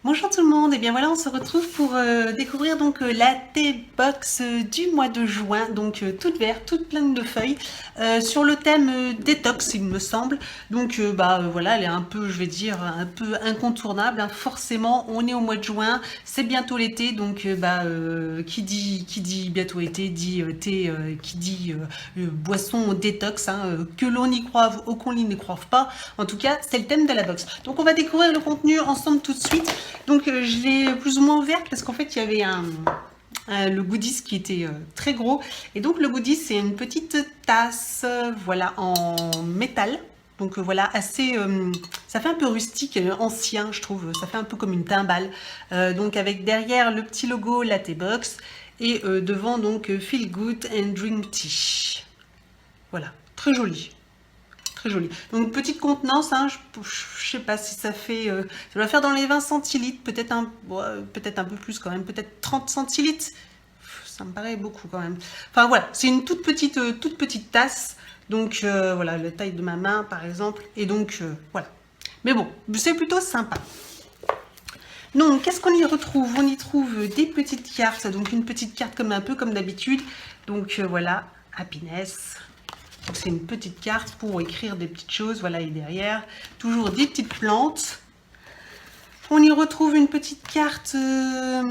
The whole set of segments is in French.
Bonjour tout le monde, et bien voilà on se retrouve pour découvrir donc la Tea Box du mois de juin, donc toute verte, toute pleine de feuilles, sur le thème détox il me semble, donc voilà elle est un peu je vais dire un peu incontournable, hein. Forcément on est au mois de juin, c'est bientôt l'été, donc qui dit bientôt été dit thé, qui dit boisson détox, hein, que l'on y croive ou qu'on n'y croive pas, en tout cas c'est le thème de la box. Donc on va découvrir le contenu ensemble tout de suite. Donc je l'ai plus ou moins ouverte parce qu'en fait il y avait le goodies qui était très gros. Et donc le goodies c'est une petite tasse, voilà, en métal. Donc voilà, assez, ça fait un peu rustique, ancien je trouve, ça fait un peu comme une timbale. Donc avec derrière le petit logo Latte Box et devant donc Feel Good and Drink Tea. Voilà, très joli. Très joli. Donc petite contenance, hein, je sais pas si ça fait, ça doit faire dans les 20 centilitres, peut-être peut-être un peu plus quand même, peut-être 30 centilitres. Ça me paraît beaucoup quand même. Enfin voilà, c'est une toute petite tasse. Donc voilà, la taille de ma main par exemple. Et donc voilà. Mais bon, c'est plutôt sympa. Donc qu'est-ce qu'on y retrouve? On y trouve des petites cartes, donc une petite carte comme un peu comme d'habitude. Donc voilà, happiness. C'est une petite carte pour écrire des petites choses, voilà, et derrière, toujours des petites plantes. On y retrouve une petite carte Good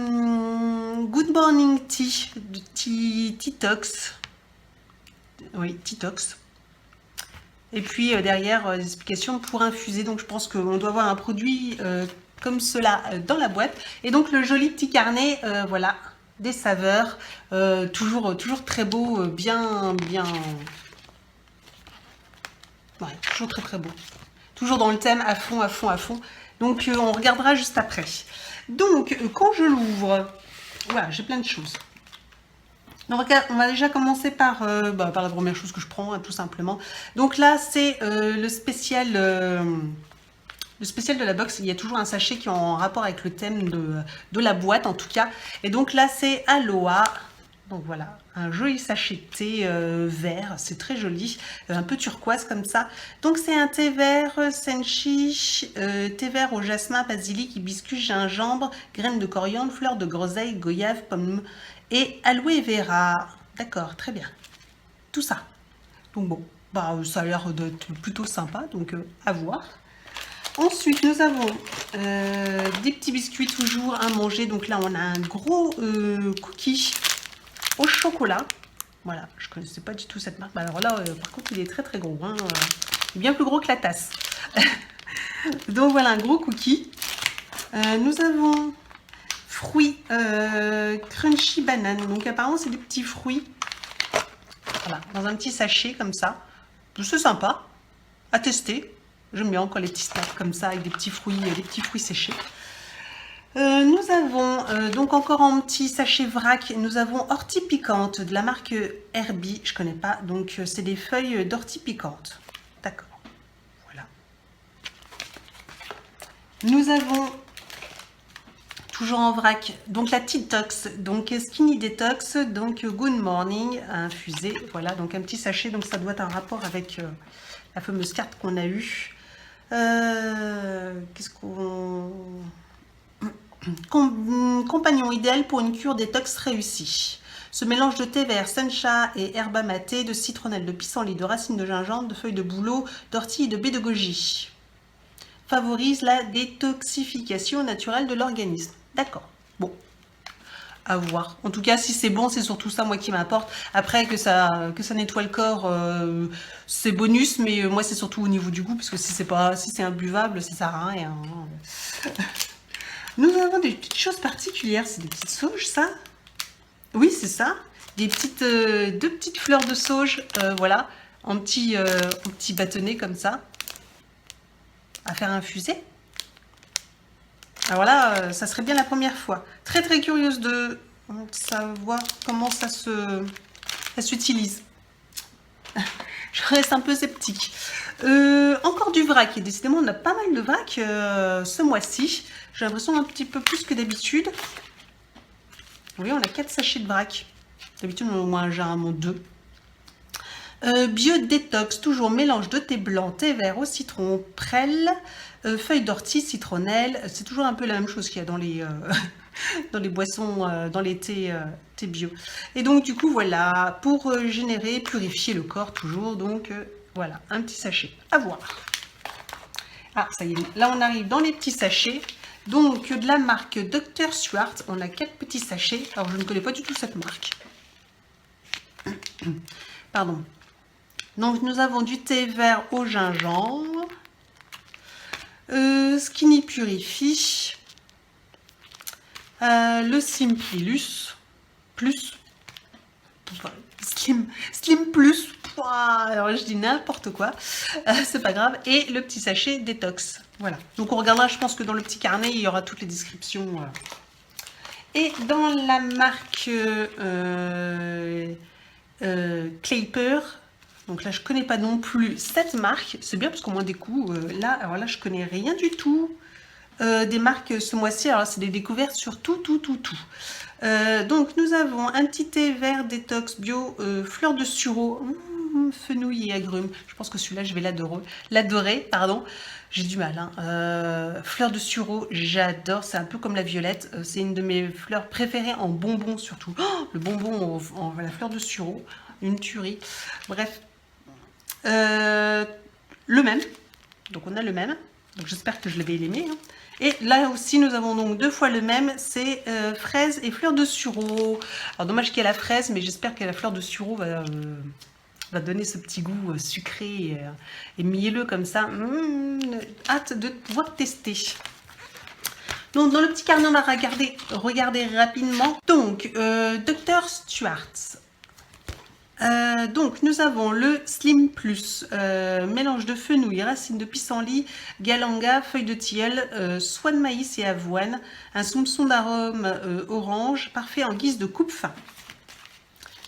Morning Tea, de Teatox. Oui, Teatox. Et puis derrière, des explications pour infuser. Donc je pense qu'on doit avoir un produit comme cela dans la boîte. Et donc le joli petit carnet, voilà, des saveurs. Toujours très beau, bien. Ouais, toujours très beau. Toujours dans le thème à fond, à fond, à fond. Donc on regardera juste après. Donc quand je l'ouvre, voilà, j'ai plein de choses. Donc, on va déjà commencer par la première chose que je prends, hein, tout simplement. Donc là, c'est le spécial de la box. Il y a toujours un sachet qui est en rapport avec le thème de la boîte, en tout cas. Et donc là, c'est Aloha. Donc voilà, un joli sachet de thé vert, c'est très joli, un peu turquoise comme ça. Donc c'est un thé vert senchi, thé vert au jasmin, basilic, hibiscus, gingembre, graines de coriandre, fleurs de groseille, goyave, pomme et aloe vera. D'accord, très bien. Tout ça. Donc bon, ça a l'air d'être plutôt sympa, donc à voir. Ensuite, nous avons des petits biscuits toujours à manger. Donc là, on a un gros cookie au chocolat. Voilà, je ne connaissais pas du tout cette marque. Alors là, par contre, il est très gros, hein. Il est bien plus gros que la tasse. Donc voilà, un gros cookie. Nous avons fruits crunchy banane. Donc apparemment, c'est des petits fruits. Voilà, dans un petit sachet comme ça. C'est sympa à tester. J'aime bien encore les petits snacks comme ça avec des petits fruits séchés. Nous avons donc encore en petit sachet vrac, nous avons ortie piquante de la marque Herbie, je connais pas, donc c'est des feuilles d'ortie piquante. D'accord, voilà. Nous avons toujours en vrac, donc la Teatox, donc Skinny Detox, donc Good Morning à infuser, voilà, donc un petit sachet, donc ça doit être un rapport avec la fameuse carte qu'on a eue. Qu'est-ce qu'on... Compagnon idéal pour une cure détox réussie. Ce mélange de thé vert, sencha et herba maté, de citronnelle, de pissenlit, de racines de gingembre, de feuilles de bouleau, d'ortie et de baie de goji favorise la détoxification naturelle de l'organisme. D'accord. Bon, à voir. En tout cas, si c'est bon, c'est surtout ça, moi, qui m'apporte. Après, que ça nettoie le corps, c'est bonus, mais moi, c'est surtout au niveau du goût, parce que si c'est imbuvable, ça sert à rien. Nous avons des petites choses particulières. C'est des petites sauges, ça? Oui, c'est ça. Deux petites fleurs de sauge, voilà, en petit bâtonnet comme ça, à faire infuser. Alors là, ça serait bien la première fois. Très curieuse de savoir comment ça s'utilise. Je reste un peu sceptique. Encore du vrac. Et décidément, on a pas mal de vrac ce mois-ci. J'ai l'impression un petit peu plus que d'habitude. Oui, on a 4 sachets de vrac. D'habitude, on en a au moins généralement 2. Bio détox, toujours mélange de thé blanc, thé vert au citron, prêle, feuilles d'ortie, citronnelle, c'est toujours un peu la même chose qu'il y a dans les, dans les boissons, dans les thés bio. Et donc du coup voilà, pour générer, purifier le corps toujours, donc voilà, un petit sachet à voir. Ah ça y est, là on arrive dans les petits sachets. Donc de la marque Dr. Stuart, on a 4 petits sachets. Alors je ne connais pas du tout cette marque. Pardon. Donc nous avons du thé vert au gingembre, Skinny Purifie, le Simplilus plus, Slim Plus, alors je dis n'importe quoi, c'est pas grave, et le petit sachet détox. Voilà, donc on regardera, je pense que dans le petit carnet il y aura toutes les descriptions. Et dans la marque Claper, donc là je connais pas non plus cette marque, c'est bien parce qu'au moins des coups, là, alors là je connais rien du tout des marques ce mois-ci, alors c'est des découvertes sur tout. Donc nous avons un petit thé vert détox bio, fleur de sureau, fenouil et agrumes. Je pense que celui-là je vais l'adorer, pardon. J'ai du mal, hein. Fleur de sureau, j'adore, c'est un peu comme la violette, c'est une de mes fleurs préférées en bonbon surtout. Oh, le bonbon la fleur de sureau, une tuerie. Bref, le même, donc on a le même, donc j'espère que je vais l'aimer, hein. Et là aussi, nous avons donc 2 fois le même, c'est fraise et fleur de sureau. Alors dommage qu'il y ait la fraise, mais j'espère que la fleur de sureau va donner ce petit goût sucré et mielleux comme ça. Hâte de pouvoir tester. Donc dans le petit carnet, on va regarder rapidement. Donc, Dr. Stuart. Donc nous avons le Slim Plus, mélange de fenouil, racines de pissenlit, galanga, feuilles de tilleul, soie de maïs et avoine, un soupçon d'arôme orange, parfait en guise de coupe-faim.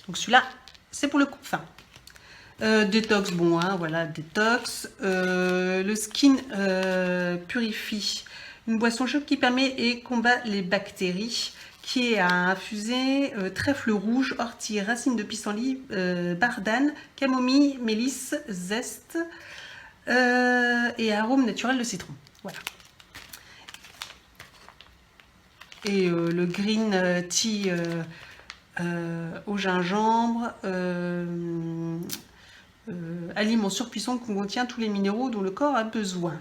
Donc celui-là, c'est pour le coupe-faim. Détox, bon, hein, voilà, détox. Le Skin Purifie, une boisson chaude qui permet et combat les bactéries, qui est à infuser trèfle rouge, ortie, racines de pissenlit, bardane, camomille, mélisse, zeste et arôme naturel de citron. Voilà. Et le green tea au gingembre, aliment surpuissant qui contient tous les minéraux dont le corps a besoin.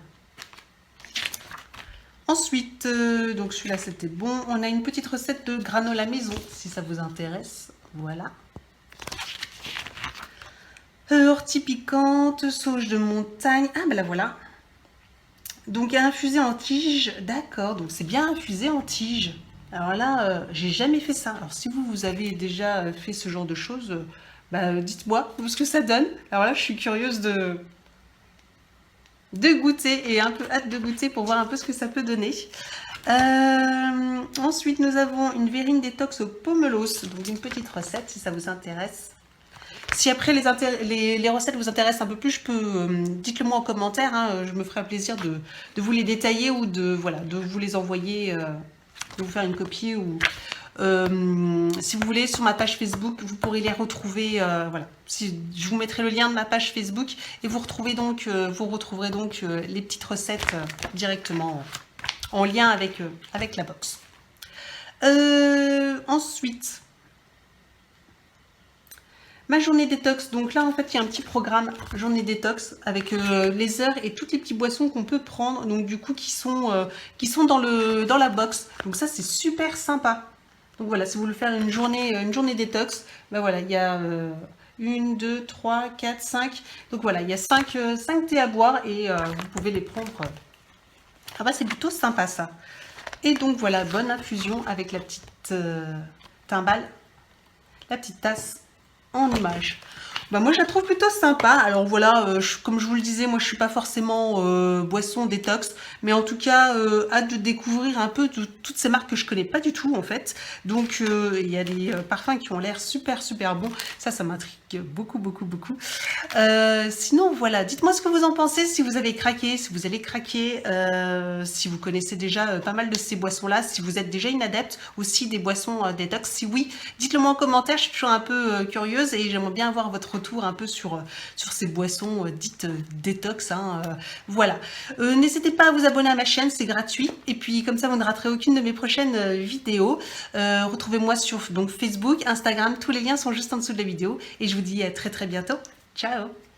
Ensuite, donc celui-là c'était bon, on a une petite recette de granola maison, si ça vous intéresse, voilà. Ortie piquante, sauge de montagne, ah ben la voilà. Donc infusé en tige, d'accord, donc c'est bien infusé en tige. Alors là, j'ai jamais fait ça. Alors si vous avez déjà fait ce genre de choses, dites-moi ce que ça donne. Alors là, je suis curieuse de goûter et un peu hâte de goûter pour voir un peu ce que ça peut donner. Ensuite, nous avons une verrine détox au pomelos, donc une petite recette si ça vous intéresse. Si après les recettes vous intéressent un peu plus, dites-le moi en commentaire, hein, je me ferai un plaisir de vous les détailler ou de vous les envoyer, de vous faire une copie ou si vous voulez sur ma page Facebook, vous pourrez les retrouver. Voilà, je vous mettrai le lien de ma page Facebook et vous retrouverez donc les petites recettes directement en lien avec la box. Ensuite, ma journée détox, donc là en fait il y a un petit programme journée détox avec les heures et toutes les petites boissons qu'on peut prendre, donc du coup qui sont dans la box. Donc ça c'est super sympa. Donc voilà, si vous voulez faire une journée détox, voilà, il y a 1, 2, 3, 4, 5. Donc voilà, il y a 5 thés à boire et vous pouvez les prendre. Ah bah c'est plutôt sympa ça. Et donc voilà, bonne infusion avec la petite timbale, la petite tasse en image. Moi je la trouve plutôt sympa. Alors voilà, comme je vous le disais, moi je suis pas forcément boisson détox, mais en tout cas hâte de découvrir un peu toutes ces marques que je connais pas du tout en fait. Donc il y a des parfums qui ont l'air super bons. Ça m'intrigue beaucoup. Sinon voilà, dites-moi ce que vous en pensez, si vous avez craqué, si vous allez craquer, si vous connaissez déjà pas mal de ces boissons là, si vous êtes déjà une adepte aussi des boissons détox. Si oui, dites-le moi en commentaire, je suis toujours un peu curieuse et j'aimerais bien avoir votre retour un peu sur ces boissons dites détox. Hein, voilà. N'hésitez pas à vous abonner à ma chaîne, c'est gratuit. Et puis comme ça, vous ne raterez aucune de mes prochaines vidéos. Retrouvez-moi sur donc, Facebook, Instagram, tous les liens sont juste en dessous de la vidéo. Et je vous dis à très très bientôt. Ciao!